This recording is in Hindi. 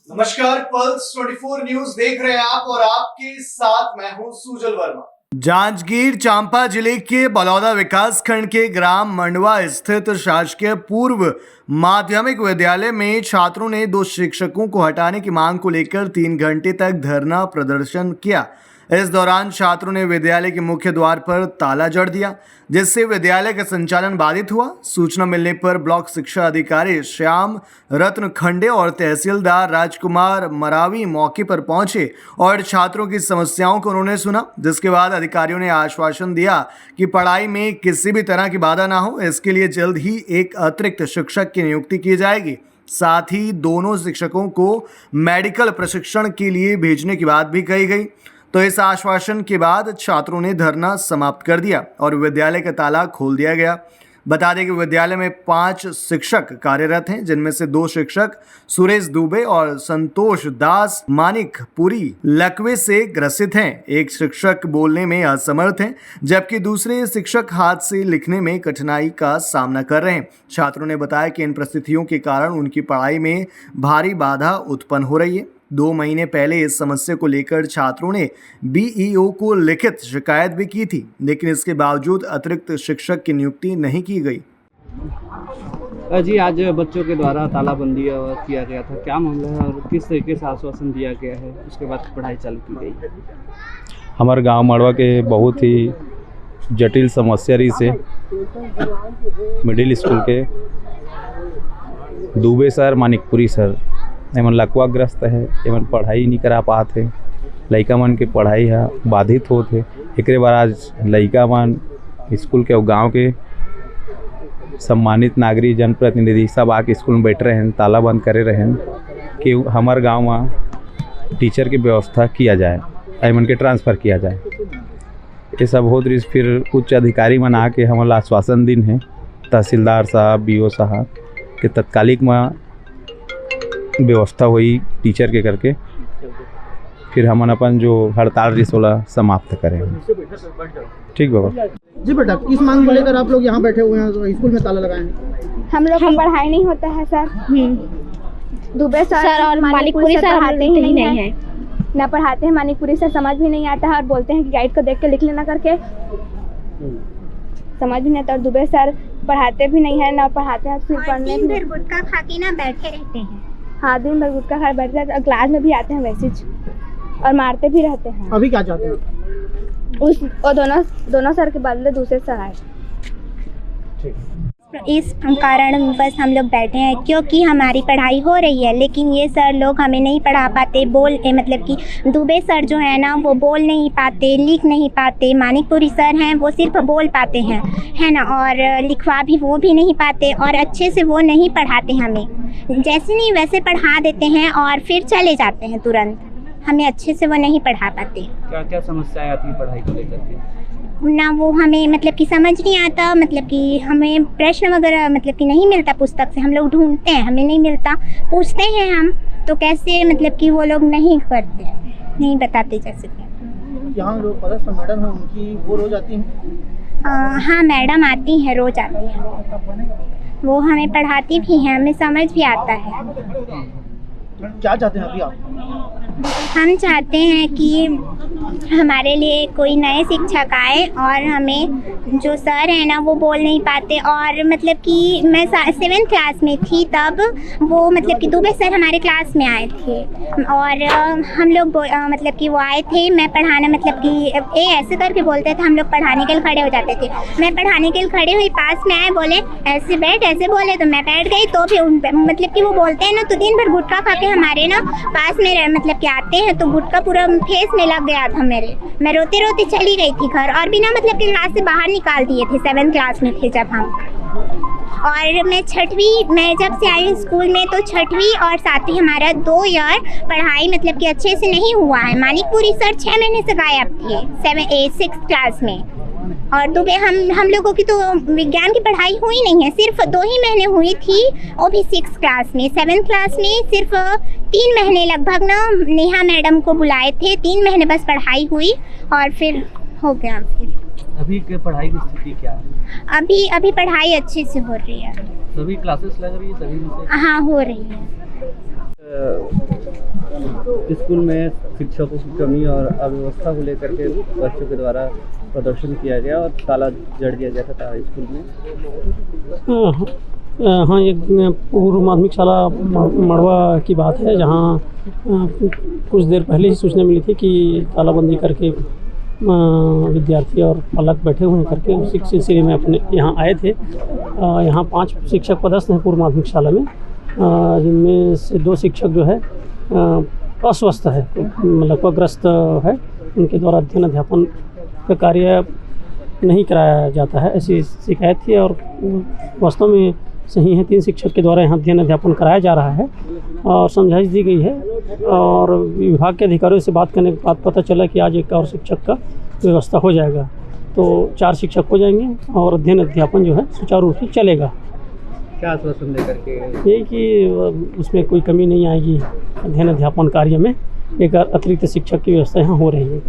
नमस्कार, पल्स 24 न्यूज देख रहे हैं आप और आपके साथ मैं हूं सुजल वर्मा। जांजगीर चांपा जिले के बलौदा विकास खंड के ग्राम मंडवा स्थित शासकीय पूर्व माध्यमिक विद्यालय में छात्रों ने 2 शिक्षकों को हटाने की मांग को लेकर 3 घंटे तक धरना प्रदर्शन किया। इस दौरान छात्रों ने विद्यालय के मुख्य द्वार पर ताला जड़ दिया, जिससे विद्यालय का संचालन बाधित हुआ। सूचना मिलने पर ब्लॉक शिक्षा अधिकारी श्याम रत्न खंडे और तहसीलदार राजकुमार मरावी मौके पर पहुंचे और छात्रों की समस्याओं को उन्होंने सुना, जिसके बाद अधिकारियों ने आश्वासन दिया कि पढ़ाई में किसी भी तरह की बाधा ना हो। इसके लिए जल्द ही एक अतिरिक्त शिक्षक की नियुक्ति की जाएगी। साथ ही दोनों शिक्षकों को मेडिकल प्रशिक्षण के लिए भेजने की बात भी कही गई। तो इस आश्वासन के बाद छात्रों ने धरना समाप्त कर दिया और विद्यालय का ताला खोल दिया गया। बता दें कि विद्यालय में 5 शिक्षक कार्यरत हैं, जिनमें से 2 शिक्षक सुरेश दुबे और संतोष दास मानिकपुरी लकवे से ग्रसित हैं। एक शिक्षक बोलने में असमर्थ हैं, जबकि दूसरे शिक्षक हाथ से लिखने में कठिनाई का सामना कर रहे हैं। छात्रों ने बताया कि इन परिस्थितियों के कारण उनकी पढ़ाई में भारी बाधा उत्पन्न हो रही है। 2 महीने पहले इस समस्या को लेकर छात्रों ने बीईओ को लिखित शिकायत भी की थी, लेकिन इसके बावजूद अतिरिक्त शिक्षक की नियुक्ति नहीं की गई। जी, आज बच्चों के द्वारा तालाबंदी किया गया था, क्या मामला है और किस तरीके से आश्वासन दिया गया है, उसके बाद पढ़ाई चालू की गई? हमारे गांव मड़वा के बहुत ही जटिल समस्या रही से मिडिल स्कूल के दुबे सर मानिकपुरी सर एमन लकवाग्रस्त है, एमन पढ़ाई नहीं करा पाते, लइका मन के पढ़ाई है बाधित होते। एकरे बाद आज लइका मन स्कूल के और गाँव के सम्मानित नागरिक जनप्रतिनिधि सब आके स्कूल में बैठ रहे हैं, ताला बंद करे रहे हैं कि हमारे गांव में टीचर की व्यवस्था किया जाए, एमन के ट्रांसफ़र किया जाए। ये सब हो रही। फिर उच्च अधिकारी मन आके हमारा आश्वासन दिन है, तहसीलदार साहब बीओ साहब के तत्कालिक में व्यवस्था हुई टीचर के करके, फिर हम अपन जो हड़ताल रिसोला समाप्त करेंगे। ठीक बाबा जी। बेटा, किस मांग को लेकर आप लोग यहाँ बैठे हुए हैं, तो स्कूल में ताला लगाए हैं? हम लोग को पढ़ाई नहीं होता है सर। दुबे सर और मानिकपुरी सर पढ़ाते ही नहीं है, ना पढ़ाते हैं। मानिकपुरी सर समझ भी नहीं आता है और बोलते हैं कि गाइड को देख के लिख लेना करके, समझ भी नहीं आता। और दुबे सर पढ़ाते भी नहीं है, ना पढ़ाते हैं, फिर पढ़ने भी गुटखा खा के ना बैठे रहते हैं। हाँ, दिन भर गुटखा खा बैठते हैं और क्लास में भी आते हैं मैसेज और मारते भी रहते हैं। अभी क्या चाहते हैं? और दोनों सर के बदले दूसरे सर आए। इस कारण बस हम लोग बैठे हैं, क्योंकि हमारी पढ़ाई हो रही है, लेकिन ये सर लोग हमें नहीं पढ़ा पाते। मतलब कि दुबे सर जो है ना, वो बोल नहीं पाते, लिख नहीं पाते। मानिकपुरी सर हैं, वो सिर्फ बोल पाते हैं, है ना, और लिखवा भी वो भी नहीं पाते, और अच्छे से वो नहीं पढ़ाते हमें। जैसे नहीं वैसे पढ़ा देते हैं और फिर चले जाते हैं तुरंत। हमें अच्छे से वो नहीं पढ़ा पाते। क्या क्या समस्याएं आती है पढ़ाई को लेकर के? ना वो हमें मतलब कि समझ नहीं आता, मतलब कि हमें प्रश्न वगैरह मतलब कि नहीं मिलता पुस्तक से। हम लोग ढूंढते हैं, हमें नहीं मिलता, पूछते हैं हम, तो कैसे मतलब कि वो लोग नहीं करते, नहीं बताते। जैसे यहाँ जो पदस्थ मैडम है उनकी वो रोज आती हैं? हाँ, मैडम आती हैं, रोज आती हैं। वो हमें पढ़ाती भी हैं, हमें समझ भी आता है। क्या चाहते हैं अभी आप? हम चाहते हैं कि हमारे लिए कोई नए शिक्षक आए, और हमें जो सर है ना, वो बोल नहीं पाते। और मतलब कि मैं 7th क्लास में थी तब वो मतलब कि दुबे सर हमारे क्लास में आए थे, और हम लोग मतलब कि वो आए थे। मैं पढ़ाना मतलब कि ऐसे करके बोलते थे, हम लोग पढ़ाने के लिए खड़े हो जाते थे। मैं पढ़ाने के लिए खड़े हुई, पास में आए, बोले ऐसे बैठ, ऐसे बोले तो मैं बैठ गई। तो फिर मतलब कि वो बोलते हैं ना, तो दिन भर गुटखा खा के हमारे ना पास में मतलब कि आते हैं, तो गुटखा पूरा फेस में लग गया था मेरे। मैं रोते रोते चली गई थी घर, और बिना मतलब कि क्लास से बाहर निकाल दिए थे। 7th क्लास में थे जब हम। और मैं जब से आई स्कूल में, तो 6वीं और 7वीं हमारा 2 ईयर पढ़ाई मतलब कि अच्छे से नहीं हुआ है। मानिकपुरी सर 6 महीने से गायब थे 6th क्लास में, और दुबे हम लोगों की तो विज्ञान की पढ़ाई हुई नहीं है, सिर्फ 2 ही महीने हुई थी, वो भी 6th क्लास में। 7th क्लास में सिर्फ 3 महीने लगभग ना नेहा मैडम को बुलाए थे, 3 महीने बस पढ़ाई हुई और फिर हो गया। फिर अभी के पढ़ाई की स्थिति क्या है? अभी पढ़ाई अच्छे से हो रही है। सभी क्लासेस लग रही है सभी? हाँ, हो रही है। स्कूल में शिक्षकों की कमी और अव्यवस्था को लेकर के बच्चों के द्वारा प्रदर्शन किया गया और ताला जड़ दिया गया था स्कूल में। हाँ, एक पूर्व माध्यमिक शाला मड़वा की बात है, जहाँ कुछ देर पहले ही सूचना मिली थी कि तालाबंदी करके विद्यार्थी और पालक बैठे हुए हैं करके, उसी सिलसिले में अपने यहाँ आए थे। यहाँ 5 शिक्षक पदस्थ हैं पूर्व माध्यमिक शाला में, जिनमें से 2 शिक्षक जो है अस्वस्थ है, लगभग ग्रस्त है। उनके द्वारा अध्ययन अध्यापन का कार्य नहीं कराया जाता है, ऐसी शिकायत थी और वास्तव में सही है। 3 शिक्षक के द्वारा यहाँ अध्ययन अध्यापन कराया जा रहा है और समझाइश दी गई है, और विभाग के अधिकारियों से बात करने के बाद पता चला कि आज एक और शिक्षक का व्यवस्था हो जाएगा, तो 4 शिक्षक हो जाएंगे और अध्ययन अध्यापन जो है सुचारू रूप से चलेगा। क्या आश्वासन देकर के? यही कि उसमें कोई कमी नहीं आएगी अध्ययन अध्यापन कार्य में, एक अतिरिक्त शिक्षक की व्यवस्था यहाँ हो रही है।